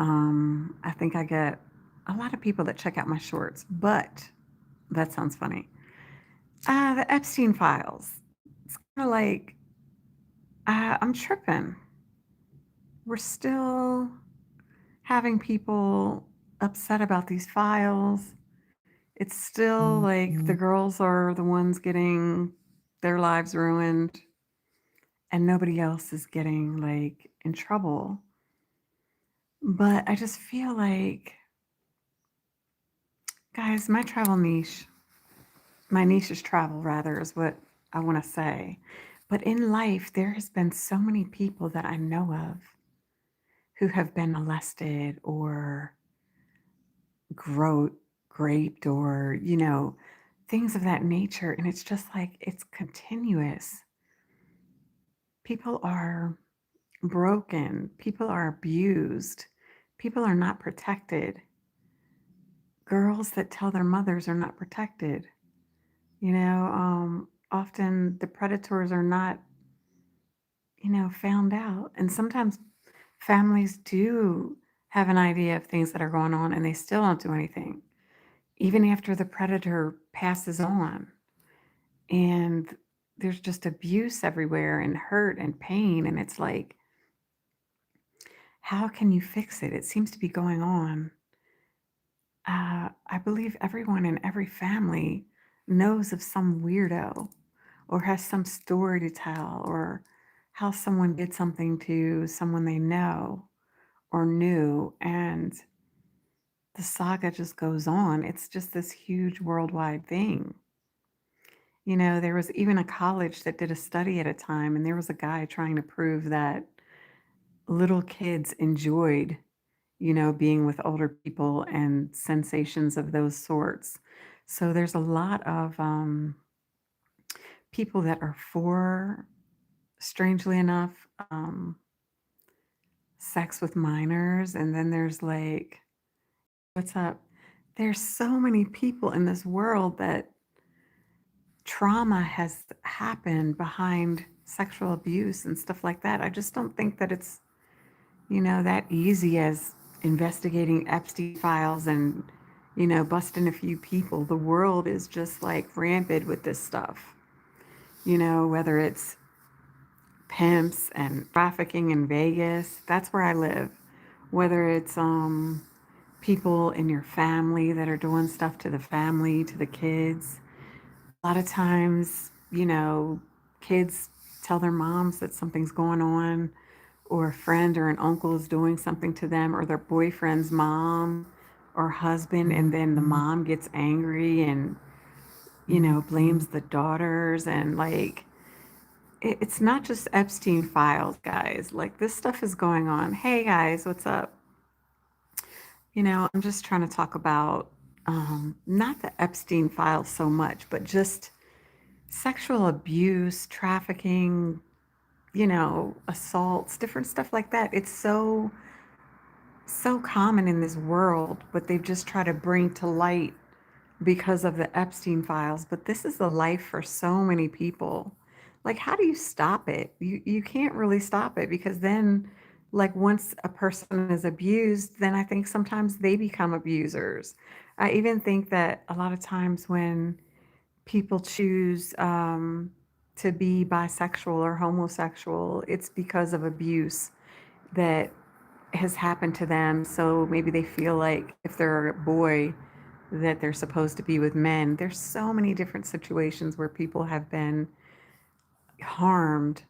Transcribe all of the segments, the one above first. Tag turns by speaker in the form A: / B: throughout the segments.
A: I think I get a lot of people that check out my shorts, but that sounds funny. The Epstein files. It's kind of like I'm tripping. We're still having people upset about these files. It's still like the girls are the ones getting their lives ruined and nobody else is getting like in trouble. But I just feel like, guys, my niche is travel, rather, is what I want to say. But in life, there has been so many people that I know of who have been molested or gro- raped or, things of that nature. And it's just like, it's continuous. People are broken, people are abused, people are not protected. Girls that tell their mothers are not protected. Often the predators are not, found out. And sometimes families do have an idea of things that are going on and they still don't do anything, even after the predator passes on. And there's just abuse everywhere and hurt and pain. And it's like, how can you fix it? It seems to be going on. I believe everyone in every family knows of some weirdo or has some story to tell or how someone did something to someone they know or knew. And the saga just goes on. It's just this huge worldwide thing. There was even a college that did a study at a time, and there was a guy trying to prove that little kids enjoyed, being with older people and sensations of those sorts. So there's a lot of people that are for, strangely enough, sex with minors. And then there's like, what's up? There's so many people in this world that trauma has happened behind sexual abuse and stuff like that. I just don't think that it's, that easy as investigating Epstein files and, busting a few people. The world is just like rampant with this stuff, whether it's pimps and trafficking in Vegas. That's where I live. Whether it's people in your family that are doing stuff to the family, to the kids. A lot of times, kids tell their moms that something's going on, or a friend or an uncle is doing something to them, or their boyfriend's mom or husband, and then the mom gets angry and, blames the daughters. And like, it's not just Epstein files, guys. Like, this stuff is going on. Hey, guys, what's up? I'm just trying to talk about not the Epstein files so much, but just sexual abuse, trafficking, assaults, different stuff like that. It's so common in this world, but they've just tried to bring to light because of the Epstein files. But this is the life for so many people. Like, how do you stop it? You can't really stop it because then, like, once a person is abused, then I think sometimes they become abusers. I even think that a lot of times when people choose to be bisexual or homosexual, it's because of abuse that has happened to them. So maybe they feel like if they're a boy, that they're supposed to be with men. There's so many different situations where people have been harmed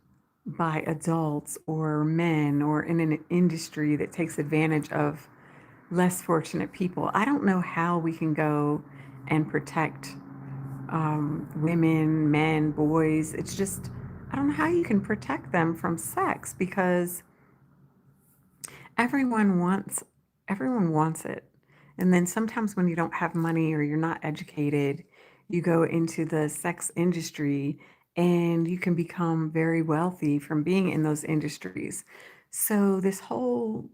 A: by adults or men or in an industry that takes advantage of less fortunate people. I don't know how we can go and protect women, men, boys. It's just, I don't know how you can protect them from sex because everyone wants everyone wants it. And then sometimes when you don't have money or you're not educated, you go into the sex industry and you can become very wealthy from being in those industries. So the whole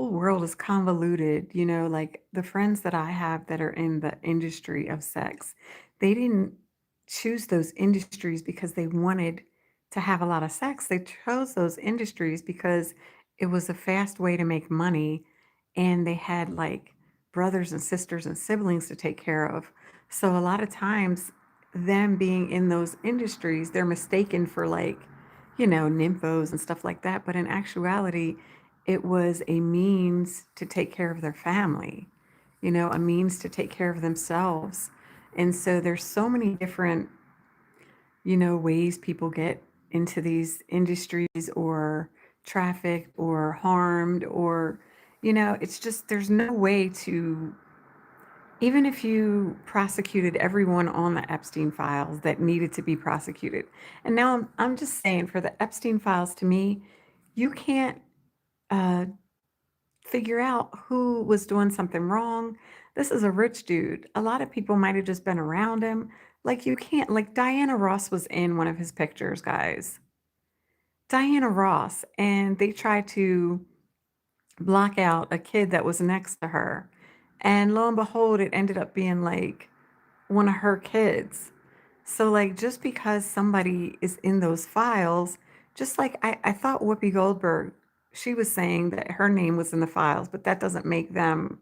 A: world is convoluted, like the friends that I have that are in the industry of sex, they didn't choose those industries because they wanted to have a lot of sex. They chose those industries because it was a fast way to make money, and they had like brothers and sisters and siblings to take care of. So a lot of times, them being in those industries, they're mistaken for like, nymphos and stuff like that. But in actuality, it was a means to take care of their family, a means to take care of themselves. And so there's so many different, ways people get into these industries or trafficked or harmed or, it's just there's no way to, even if you prosecuted everyone on the Epstein files that needed to be prosecuted. And now I'm just saying for the Epstein files, to me, you can't uh, figure out who was doing something wrong. This is a rich dude. A lot of people might have just been around him. Like, you can't, like, Diana Ross was in one of his pictures, guys. Diana Ross. And they tried to block out a kid that was next to her. And lo and behold, it ended up being like one of her kids. So, like, just because somebody is in those files, just like I thought Whoopi Goldberg, she was saying that her name was in the files, but that doesn't make them,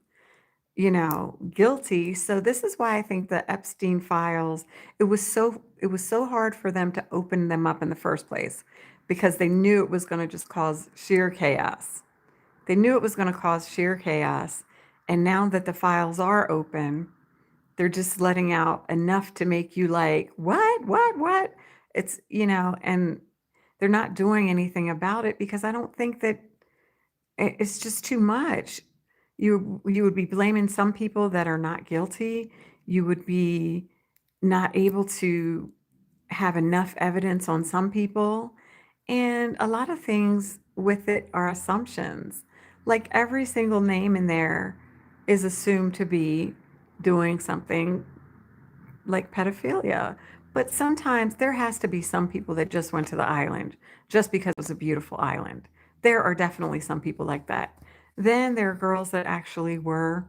A: guilty. So this is why I think the Epstein files, it was so hard for them to open them up in the first place because they knew it was going to just cause sheer chaos. They knew it was going to cause sheer chaos. And now that the files are open, they're just letting out enough to make you like, what? It's, and they're not doing anything about it because I don't think that it's just too much. You would be blaming some people that are not guilty. You would be not able to have enough evidence on some people. And a lot of things with it are assumptions. Like every single name in there is assumed to be doing something like pedophilia. But sometimes there has to be some people that just went to the island just because it was a beautiful island. There are definitely some people like that. Then there are girls that actually were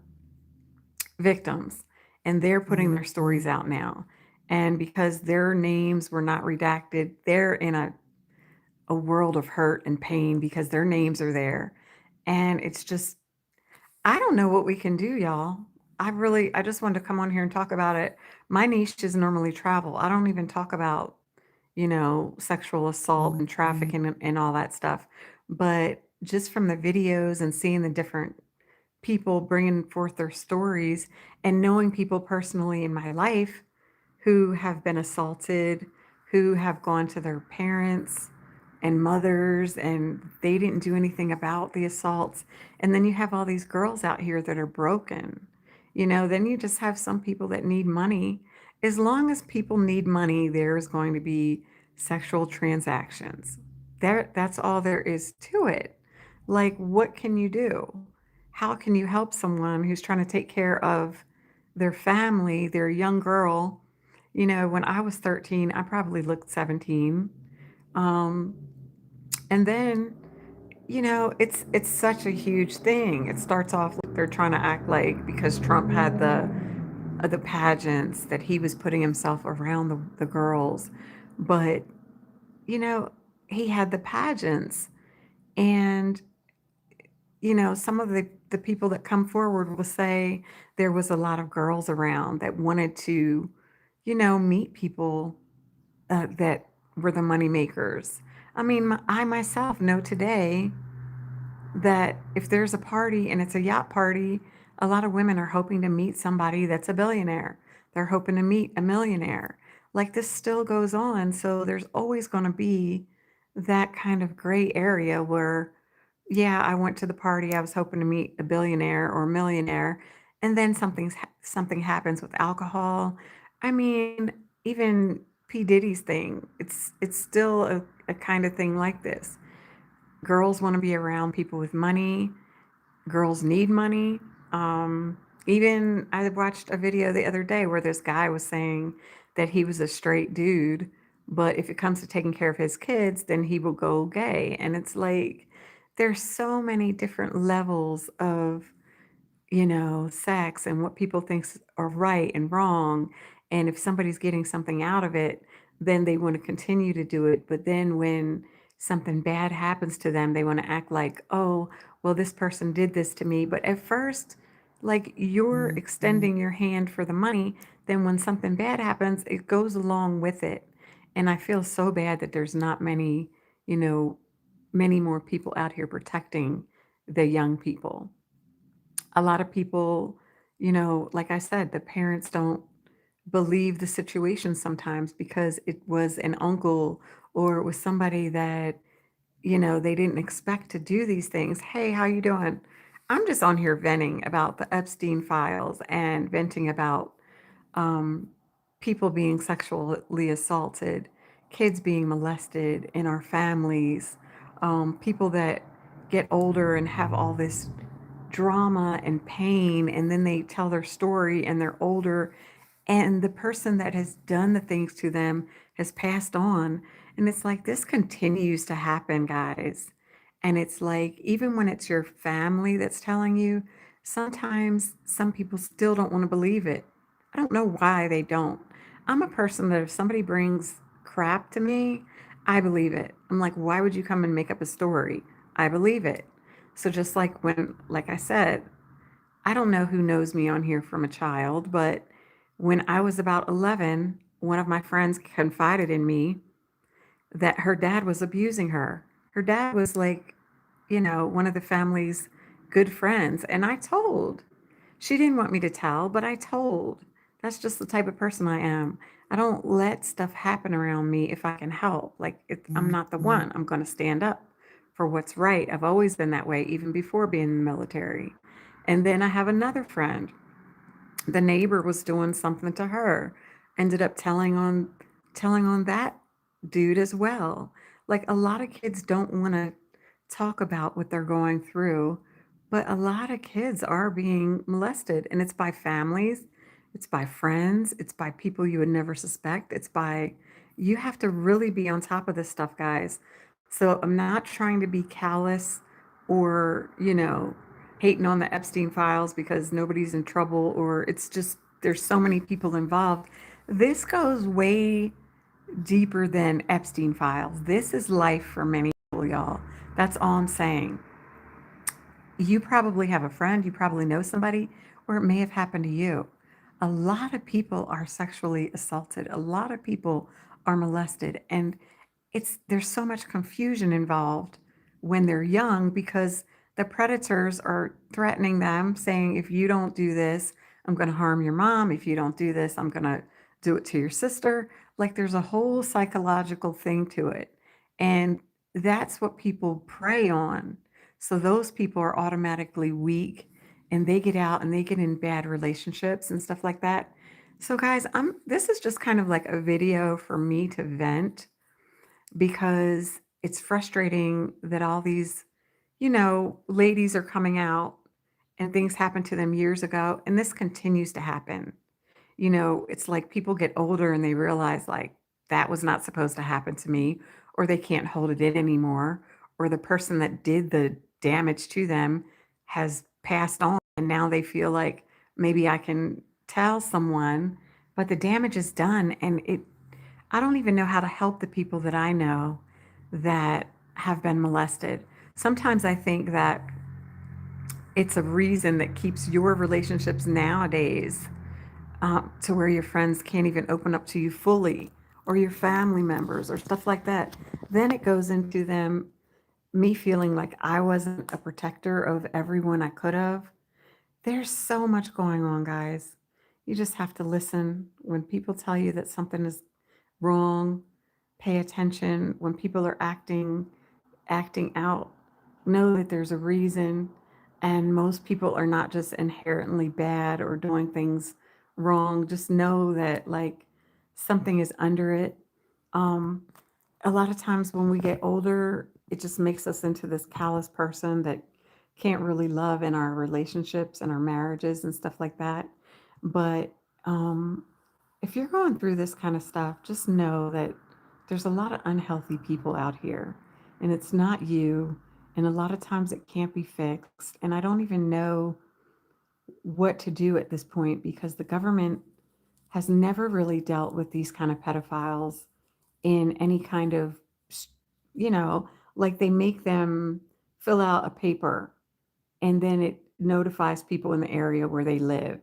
A: victims and they're putting their stories out now. And because their names were not redacted, they're in a world of hurt and pain because their names are there. And it's just, I don't know what we can do, y'all. I just wanted to come on here and talk about it. My niche is normally travel. I don't even talk about, sexual assault and trafficking and all that stuff. But just from the videos and seeing the different people bringing forth their stories and knowing people personally in my life who have been assaulted, who have gone to their parents and mothers and they didn't do anything about the assaults. And then you have all these girls out here that are broken. Then you just have some people that need money. As long as people need money, there's going to be sexual transactions. That's all there is to it. Like, what can you do? How can you help someone who's trying to take care of their family, their young girl? When I was 13, I probably looked 17. Um, and then, it's such a huge thing. It starts off like they're trying to act like because Trump had the pageants that he was putting himself around the girls. But, you know, he had the pageants and some of the people that come forward will say there was a lot of girls around that wanted to, meet people that were the money makers. I mean, I myself know today that if there's a party and it's a yacht party, a lot of women are hoping to meet somebody that's a billionaire. They're hoping to meet a millionaire. Like this still goes on. So there's always going to be that kind of gray area where, yeah, I went to the party. I was hoping to meet a billionaire or a millionaire. And then something happens with alcohol. I mean, even P. Diddy's thing, it's still a kind of thing like this. Girls want to be around people with money. Girls need money. Even I watched a video the other day where this guy was saying that he was a straight dude, but if it comes to taking care of his kids, then he will go gay. And it's like there's so many different levels of sex and what people think are right and wrong. And if somebody's getting something out of it, then they want to continue to do it. But then when something bad happens to them, they want to act like, oh, well, this person did this to me. But at first, like you're extending your hand for the money, then when something bad happens, it goes along with it. And I feel so bad that there's not many, you know, many more people out here protecting the young people. A lot of people, like I said, the parents don't believe the situation sometimes because it was an uncle or it was somebody that they didn't expect to do these things. Hey, how you doing? I'm just on here venting about the Epstein files and venting about um, people being sexually assaulted, kids being molested in our families, people that get older and have all this drama and pain, and then they tell their story and they're older and the person that has done the things to them has passed on. And it's like this continues to happen, guys. And it's like, even when it's your family that's telling you, sometimes some people still don't want to believe it. I don't know why they don't. I'm a person that if somebody brings crap to me, I believe it. I'm like, why would you come and make up a story? I believe it. So just like when, like I said, I don't know who knows me on here from a child, but when I was about 11, one of my friends confided in me that her dad was abusing her. Her dad was like, one of the family's good friends. And I told. She didn't want me to tell, but I told. That's just the type of person I am. I don't let stuff happen around me if I can help. Like, I'm not the one. I'm going to stand up for what's right. I've always been that way, even before being in the military. And then I have another friend. The neighbor was doing something to her, ended up telling on that dude as well. Like a lot of kids don't want to talk about what they're going through, but a lot of kids are being molested, and it's by families, it's by friends, it's by people you would never suspect. You have to really be on top of this stuff, guys. So I'm not trying to be callous or, hating on the Epstein files because nobody's in trouble, or it's just there's so many people involved. This goes way deeper than Epstein files. This is life for many people, y'all. That's all I'm saying. You probably have a friend, you probably know somebody, or it may have happened to you. A lot of people are sexually assaulted, a lot of people are molested, and there's so much confusion involved when they're young because the predators are threatening them, saying, if you don't do this, I'm going to harm your mom. If you don't do this, I'm going to do it to your sister. Like there's a whole psychological thing to it. And that's what people prey on. So those people are automatically weak and they get out and they get in bad relationships and stuff like that. So guys, this is just kind of like a video for me to vent because it's frustrating that all these, ladies are coming out and things happened to them years ago and this continues to happen. It's like people get older and they realize like that was not supposed to happen to me, or they can't hold it in anymore, or the person that did the damage to them has passed on and now they feel like maybe I can tell someone, but the damage is done and I don't even know how to help the people that I know that have been molested. Sometimes I think that it's a reason that keeps your relationships nowadays to where your friends can't even open up to you fully, or your family members, or stuff like that. Then it goes into me feeling like I wasn't a protector of everyone I could have. There's so much going on, guys. You just have to listen when people tell you that something is wrong. Pay attention when people are acting out. Know that there's a reason, and most people are not just inherently bad or doing things wrong. Just know that like something is under it. Um, a lot of times when we get older, it just makes us into this callous person that can't really love in our relationships and our marriages and stuff like that. But um, if you're going through this kind of stuff, just know that there's a lot of unhealthy people out here, and it's not you. And a lot of times it can't be fixed. And I don't even know what to do at this point because the government has never really dealt with these kind of pedophiles in any kind of you know, like they make them fill out a paper and then it notifies people in the area where they live.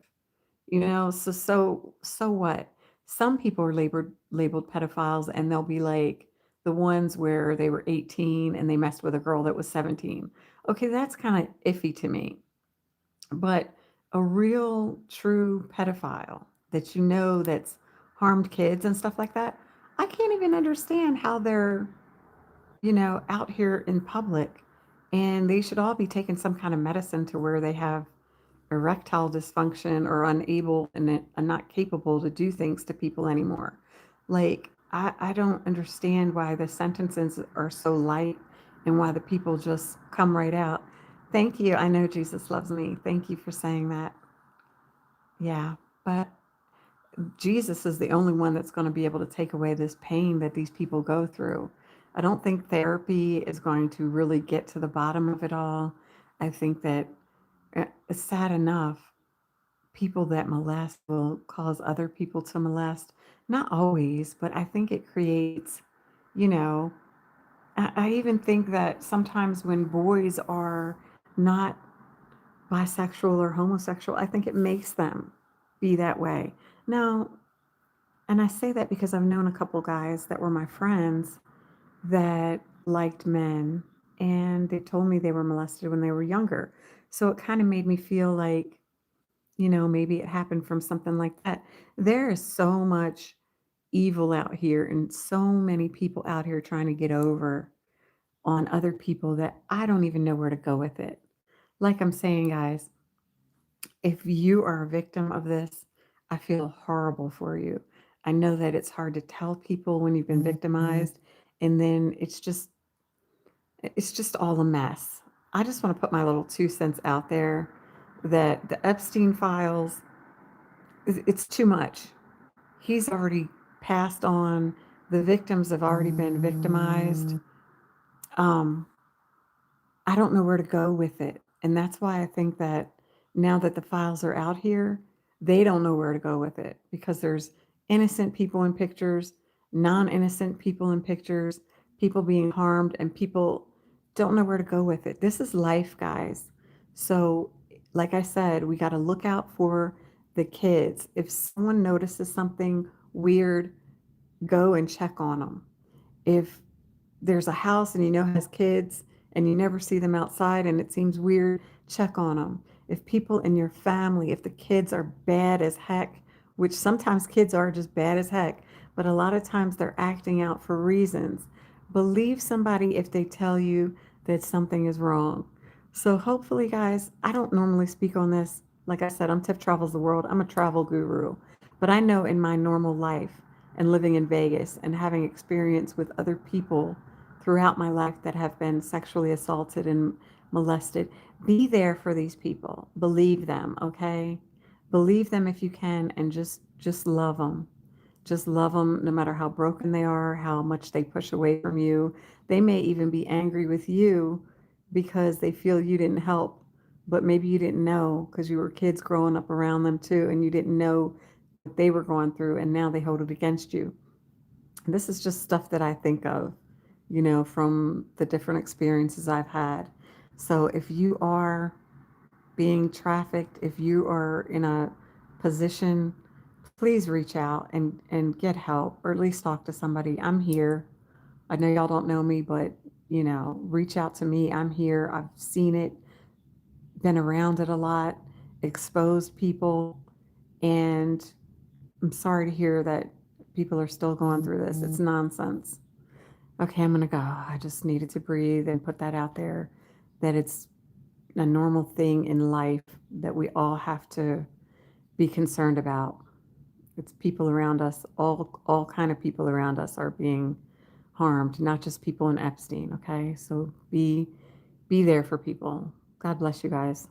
A: So what? Some people are labeled pedophiles, and they'll be like the ones where they were 18 and they messed with a girl that was 17. Okay, that's kind of iffy to me. But a real true pedophile that that's harmed kids and stuff like that, I can't even understand how they're, out here in public, and they should all be taking some kind of medicine to where they have erectile dysfunction or unable and not capable to do things to people anymore. Like, I don't understand why the sentences are so light and why the people just come right out. Thank you. I know Jesus loves me. Thank you for saying that. Yeah. But Jesus is the only one that's going to be able to take away this pain that these people go through. I don't think therapy is going to really get to the bottom of it all. I think that it's sad enough people that molest will cause other people to molest. Not always, but I think it creates, you know, I even think that sometimes when boys are not bisexual or homosexual, I think it makes them be that way. Now, and I say that because I've known a couple guys that were my friends that liked men, and they told me they were molested when they were younger. So it kind of made me feel like, maybe it happened from something like that. There is so much evil out here and so many people out here trying to get over on other people that I don't even know where to go with it. Like I'm saying, guys, if you are a victim of this, I feel horrible for you. I know that it's hard to tell people when you've been victimized, and then it's just all a mess. I just want to put my little 2 cents out there that the Epstein files, it's too much. He's already passed on. The victims have already been victimized. Um, I don't know where to go with it. And that's why I think that now that the files are out here, they don't know where to go with it because there's innocent people in pictures, non innocent people in pictures, people being harmed, and people don't know where to go with it. This is life, guys. So, like I said, we got to look out for the kids. If someone notices something weird, go and check on them. If there's a house and has kids and you never see them outside and it seems weird, check on them. If people in your family, if the kids are bad as heck, which sometimes kids are just bad as heck, but a lot of times they're acting out for reasons, believe somebody if they tell you that something is wrong. So hopefully, guys, I don't normally speak on this. Like I said, I'm Tiff Travels the World. I'm a travel guru. But I know in my normal life and living in Vegas and having experience with other people throughout my life that have been sexually assaulted and molested, be there for these people. Believe them, okay? Believe them if you can, and just love them. Just love them no matter how broken they are, how much they push away from you. They may even be angry with you because they feel you didn't help, but maybe you didn't know because you were kids growing up around them too, and you didn't know what they were going through, and now they hold it against you. This is just stuff that I think of, from the different experiences I've had. So if you are being trafficked, if you are in a position, please reach out and get help or at least talk to somebody. I'm here. I know y'all don't know me, but reach out to me. I'm here. I've seen it, been around it a lot, exposed people, and I'm sorry to hear that people are still going through this. It's nonsense. Okay, I'm gonna go. I just needed to breathe and put that out there that it's a normal thing in life that we all have to be concerned about. It's people around us, all kind of people around us are being harmed, not just people in Epstein, okay? So be there for people. God bless you guys.